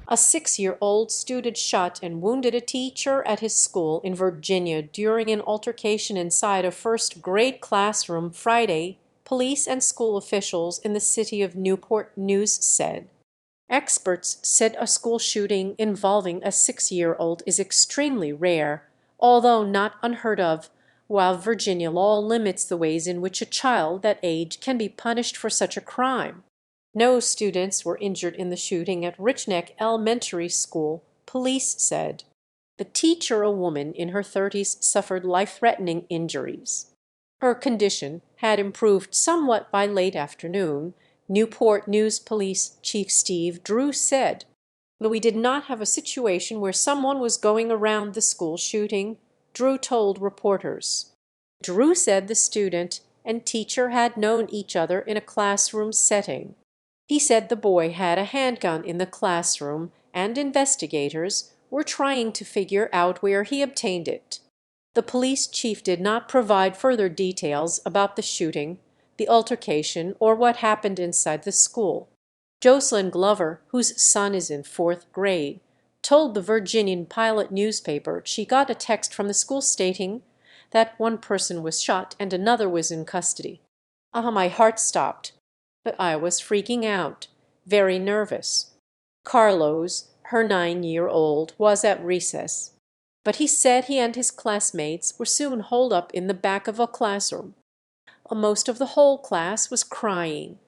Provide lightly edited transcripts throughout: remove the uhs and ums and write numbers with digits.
A 6-year-old student shot and wounded a teacher at his school in Virginia during an altercation inside a first-grade classroom Friday, police and school officials in the city of Newport News said. Experts said a school shooting involving a 6-year-old is extremely rare, although not unheard of, while Virginia law limits the ways in which a child that age can be punished for such a crime. No students were injured in the shooting at Virginiaelementary School, police said. The teacher, a woman in her 30s, suffered life-threatening injuries. Her condition had improved somewhat by late afternoon, Newport News Police Chief Steve Drew said. We did not have a situation where someone was going around the school shooting, Drew told reporters. Drew said the student and teacher had known each other in a classroom setting. He said the boy had a handgun in the classroom and investigators were trying to figure out where he obtained it. The police chief did not provide further details about the shooting, the altercation, or what happened inside the school. Jocelyn Glover, whose son is in 4th grade, told the Virginian Pilot newspaper she got a text from the school stating that one person was shot and another was in custody. My heart stopped. But I was freaking out, very nervous. Carlos, her 9-year-old, was at recess, but he said he and his classmates were soon holed up in the back of a classroom. Most of the whole class was crying.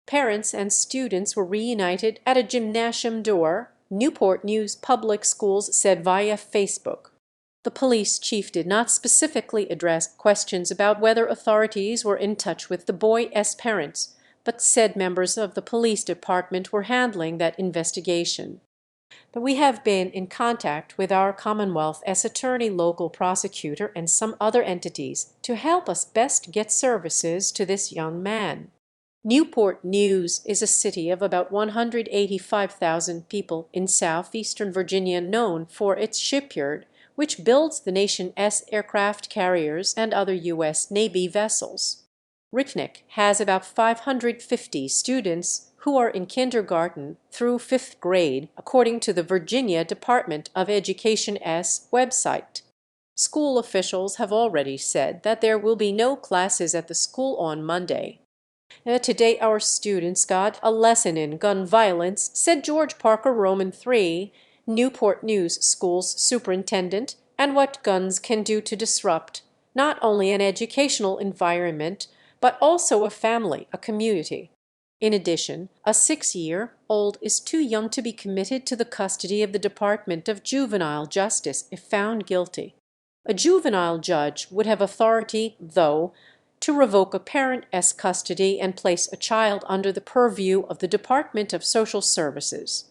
Parents and students were reunited at a gymnasium door, Newport News Public Schools said via Facebook. The police chief did not specifically address questions about whether authorities were in touch with the boy's parents, but said members of the police department were handling that investigation. But we have been in contact with our Commonwealth S. Attorney, local prosecutor, and some other entities to help us best get services to this young man. Newport News is a city of about 185,000 people in southeastern Virginia known for its shipyard, which builds the nation's aircraft carriers and other U.S. Navy vessels. Richnick has about 550 students who are in kindergarten through 5th grade, according to the Virginia Department of Education's website. School officials have already said that there will be no classes at the school on Monday. Today our students got a lesson in gun violence, said George Parker Roman III, Newport News School's superintendent, and what guns can do to disrupt not only an educational environment, but also a family, a community. In addition, a 6-year-old is too young to be committed to the custody of the Department of Juvenile Justice if found guilty. A juvenile judge would have authority, though, to revoke a parent's custody and place a child under the purview of the Department of Social Services.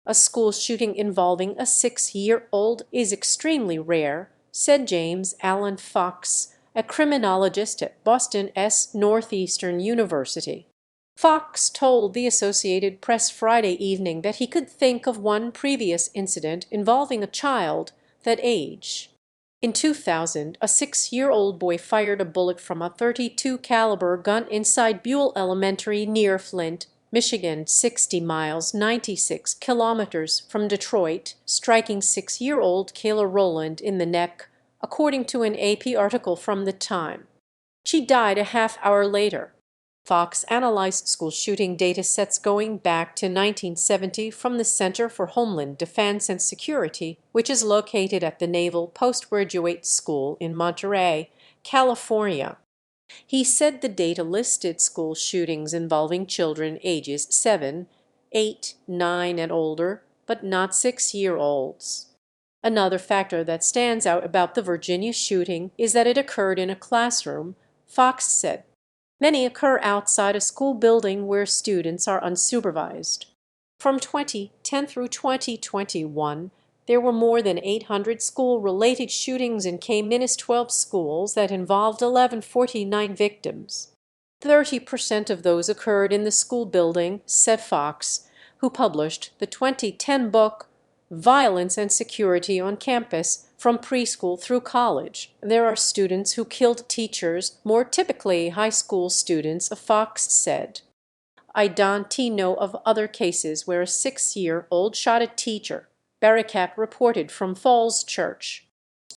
A school shooting involving a 6-year-old is extremely rare, said James Allen Fox, a criminologist at Boston's Northeastern University. Fox told the Associated Press Friday evening that he could think of one previous incident involving a child that age. In 2000, a 6-year-old boy fired a bullet from a .32 caliber gun inside Buell Elementary near Flint, Michigan, 60 miles, 96 kilometers from Detroit, striking 6-year-old Kayla Rowland in the neck, according to an AP article from the time. She died a half-hour later. Fox analyzed school shooting data sets going back to 1970 from the Center for Homeland Defense and Security, which is located at the Naval Postgraduate School in Monterey, California. He said the data listed school shootings involving children ages 7, 8, 9, and older, but not 6-year-olds. Another factor that stands out about the Virginia shooting is that it occurred in a classroom, Fox said. Many occur outside a school building where students are unsupervised. From 2010 through 2021, there were more than 800 school-related shootings in K-12 schools that involved 1,149 victims. 30% of those occurred in the school building, said Fox, who published the 2010 book Violence and Security on Campus from Preschool Through College. There are students who killed teachers, more typically high school students, Fox said. I don't know of other cases where a 6-year-old shot a teacher, Barakat reported from Falls Church.